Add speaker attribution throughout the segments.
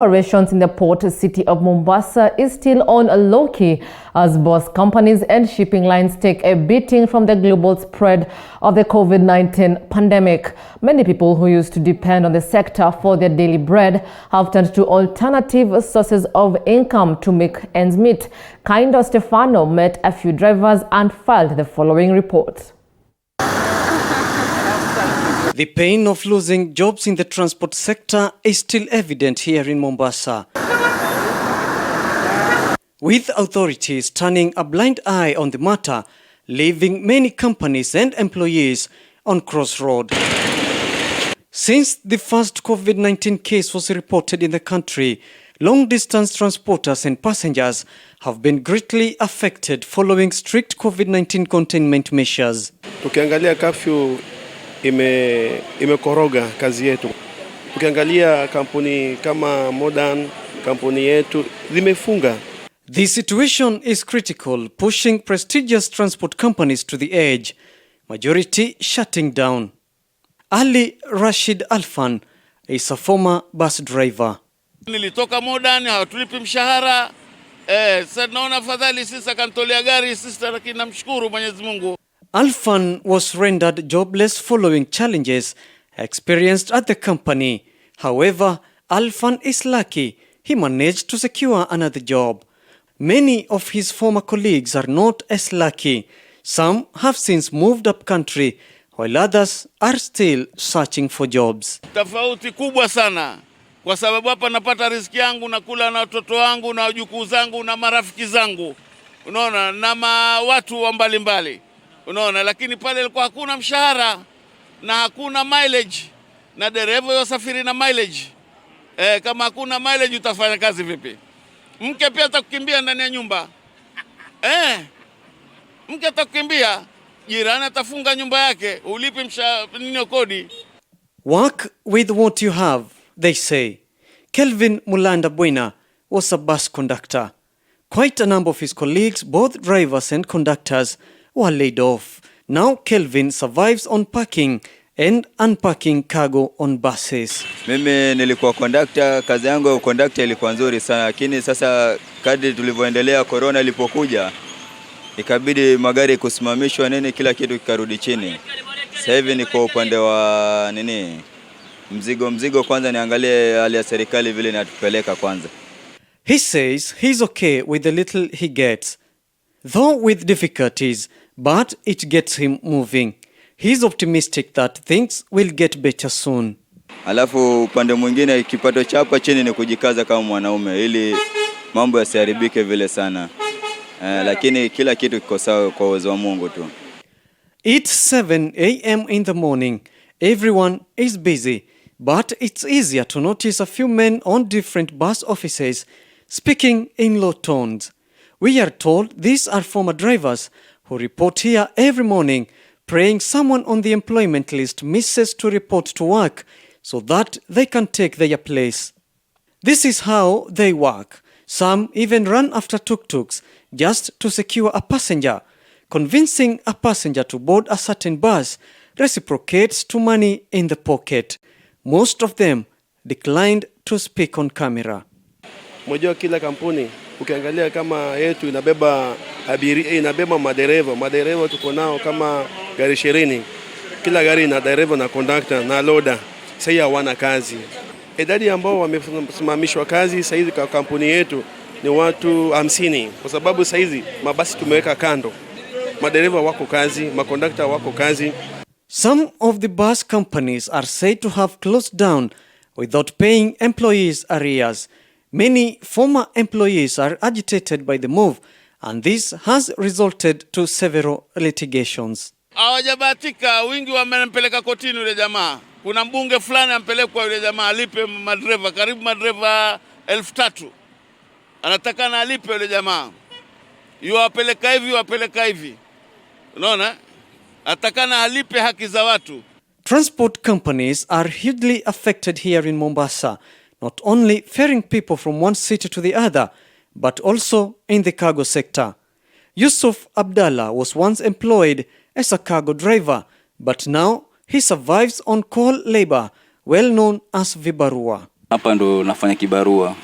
Speaker 1: Operations in the port city of Mombasa is still on a low-key as bus companies and shipping lines take a beating from the global spread of the COVID-19 pandemic. Many people who used to depend on the sector for their daily bread have turned to alternative sources of income to make ends meet. Kindo Stefano met a few drivers and filed the following report.
Speaker 2: The pain of losing jobs in the transport sector is still evident here in Mombasa, with authorities turning a blind eye on the matter, leaving many companies and employees on crossroad. Since the first COVID-19 case was reported in the country, long-distance transporters and passengers have been greatly affected following strict COVID-19 containment measures.
Speaker 3: Tukiangalia curfew imekoroga kazi yetu. Ukiangalia kampuni kama Modern, kampuni yetu zimefunga.
Speaker 2: The situation is critical, pushing prestigious transport companies to the edge, majority shutting down. Ali Rashid Alfan is a former bus driver.
Speaker 4: Nilitoka Modern, hawatulipi mshahara. Sasa naona afadhali sisi akantolea gari sisi, lakini namshukuru Mwenyezi Mungu.
Speaker 2: Alfan was rendered jobless following challenges experienced at the company. However, Alfan is lucky he managed to secure another job. Many of his former colleagues are not as lucky. Some have since moved up country, while others are still searching for jobs.
Speaker 4: Tofauti kubwa sana, kwa sababu hapa napata riziki yangu, nakula na watoto wangu na wajukuu zangu na marafiki zangu, unaona, na watu wa mbalimbali. Unaona, lakini pale ilikuwa hakuna mshahara na hakuna mileage na dereva yosafiri na mileage. Kama hakuna mileage utafanya kazi vipi? Mke pia atakukimbia ndani ya nyumba. Mke atakukimbia, jirani atafunga nyumba yake, ulipi kodi.
Speaker 2: Work with what you have, they say. Kelvin Mulanda Buena was a bus conductor. Quite a number of his colleagues, both drivers and conductors, were laid off. Now Kelvin survives on packing and unpacking cargo on buses.
Speaker 5: Mimi nilikuwa conductor, kazi yangu ya conductor ilikuwa nzuri sana, lakini sasa kadri tulivyoendelea corona ilipokuja ikabidi magari kusimamishwa kila kitu kikarudi chini. Sasa hivi niko upande wa mzigo kwanza niangalie hali ya serikali vile inatupeleka kwanza.
Speaker 2: He says he's okay with the little he gets, though with difficulties, but it gets him moving. He's optimistic that things will get better soon.
Speaker 5: Alafu upande mwingine kipato cha hapa chini ni kujikaza kama mwanaume ili mambo yasiharibike vile sana. Lakini kila kitu kiko sawa kwa uwezo wa Mungu tu.
Speaker 2: It's 7 a.m. in the morning. Everyone is busy, but it's easier to notice a few men on different bus offices speaking in low tones. We are told these are former drivers who report here every morning, praying someone on the employment list misses to report to work so that they can take their place. This is how they work. Some even run after tuk-tuks just to secure a passenger. Convincing a passenger to board a certain bus reciprocates to money in the pocket. Most of them declined to speak on camera.
Speaker 3: Mmoja kila kampuni ukiangalia kama yetu inabeba abiria, inabeba madereva tuko nao kama gari 20. Kila gari ina dereva na conductor na loader. Sasa hawana kazi. Idadi ambao wamesimamishwa kazi sasa hizi kwa kampuni yetu ni watu 50, kwa sababu sasa hizi mabasi tumeweka kando. Madereva wako kazi, makondakta wako kazi.
Speaker 2: Some of the bus companies are said to have closed down without paying employees arrears. Many former employees are agitated by the move, and this has resulted to several litigations.
Speaker 4: Hawajabahatika, wingi wamempeleka kotini yule jamaa. Kuna mbunge fulani ampelekwa yule jamaa alipe madreva, karibu madreva 3,000. Anataka na alipe yule jamaa. Yuwapeleka hivi. Unaona? Atakana alipe haki za watu.
Speaker 2: Transport companies are hugely affected here in Mombasa, not only ferrying people from one city to the other, but also in the cargo sector. Yusuf Abdallah was once employed as a cargo driver, but now he survives on coal labor, well known as vibarua.
Speaker 6: Hapa ndo nafanya kibarua.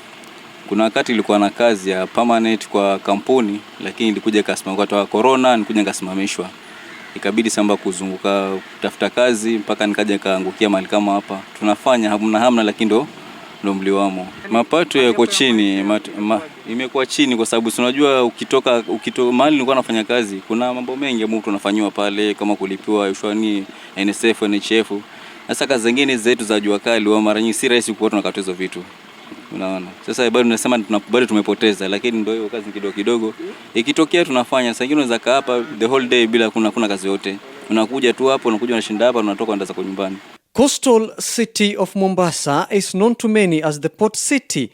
Speaker 6: Kuna wakati ilikuwa na kazi ya permanent kwa kampuni, lakini ilikuja kasimamishwa wakati wa corona, nikuja kasimamishwa. Ikabidi samba kuzunguka kutafuta kazi mpaka nikaja kaangukia mahali kama hapa. Tunafanya hamna lakini ndo mliwamo. Mapato yako chini, imekuwa chini kwa sababu unajua ukitoka mahali nilikuwa nafanya kazi, kuna mambo mengi ambayo tunafanywa pale kama kulipiwa ushwani, NSF, NHF. Sasa kazi zingine zetu za jua kali wa mara nyingi si rahisi kuwa tunakata hizo vitu. Unaona. Sasa bado tunasema bado tumepoteza, lakini ndio hiyo kazi kidogo. Ikitokea tunafanya. Sasa ingine unaweza kaa hapa the whole day bila kuna kazi yote. Unakuja tu hapo, unakuja unashinda hapa, unatoka unaenda zako nyumbani.
Speaker 2: Coastal city of Mombasa is known to many as the port city.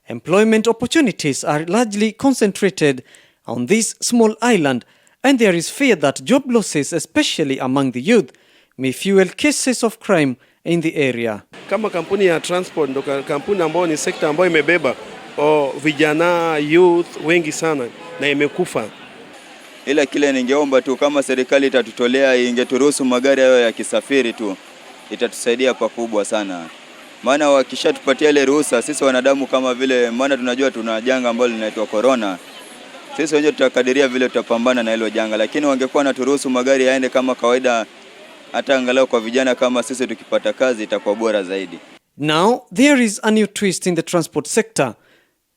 Speaker 2: Employment opportunities are largely concentrated on this small island, and there is fear that job losses, especially among the youth, may fuel cases of crime in the area.
Speaker 3: Kama kampuni ya transport ndo kampuni ambayo ni sekta ambayo imebeba vijana youth wengi sana na imekufa.
Speaker 5: Ila kile ningeomba tu kama serikali itatutolea, ingeturuhusu magari hayo ya kisafiri tu, itatusaidia pakubwa sana. Maana wakishatupatia ile ruhusa, sisi wanadamu kama vile, maana tunajua tuna janga ambalo linaitwa corona. Sisi wenyewe tutakadiria vile tutapambana na hilo janga, lakini wangekuwa na turuhusu magari yaende kama kawaida, hata angalau kwa vijana kama sisi tukipata kazi itakuwa bora zaidi.
Speaker 2: Now there is a new twist in the transport sector.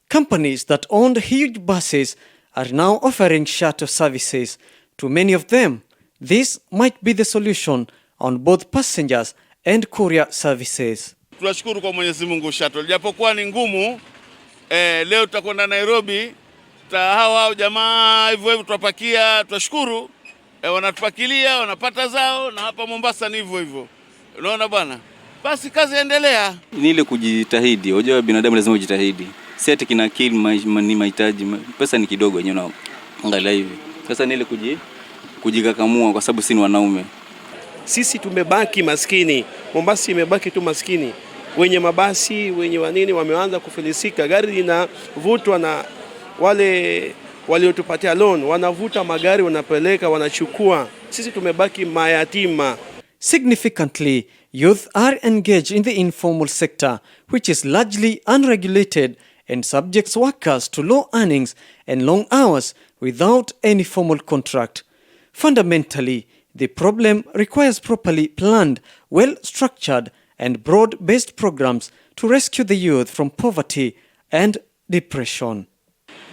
Speaker 2: Companies that owned huge buses are now offering shuttle services. To many of them, this might be the solution on both passengers and courier services.
Speaker 4: Tunashukuru kwa Mwenyezi Mungu shuttle. Japokuwa ni ngumu, leo tutakwenda Nairobi, hao jamaa hivyo tutapakia, tunashukuru. Wanatupakilia, wanapata zao, na hapa Mombasa ni hivyo. Unaona bwana? Basi kazi endelea.
Speaker 6: Ni ile kujitahidi. Unajua binadamu lazima ujitahidi. Si ati kina kill ni mahitaji. Pesa ni kidogo yenyewe angalia hivi. Sasa ni ile kujikakamua kwa sababu si ni wanaume.
Speaker 3: Sisi tumebaki maskini. Mombasa imebaki tu maskini. Wenye mabasi, wenye wanini wameanza kufilisika. Gari linavutwa na wale waliotupatia loan, wanavuta magari, wanapeleka, wanachukua. Sisi tumebaki mayatima.
Speaker 2: Significantly, youth are engaged in the informal sector, which is largely unregulated and subjects workers to low earnings and long hours without any formal contract. Fundamentally, the problem requires properly planned, well-structured and broad-based programs to rescue the youth from poverty and depression.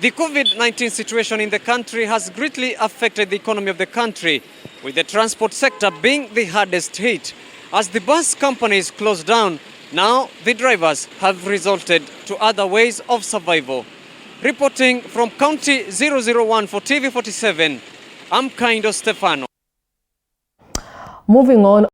Speaker 2: The COVID-19 situation in the country has greatly affected the economy of the country, with the transport sector being the hardest hit. As the bus companies closed down, now the drivers have resorted to other ways of survival. Reporting from County 001 for TV47, I'm Stefano.
Speaker 1: Moving on.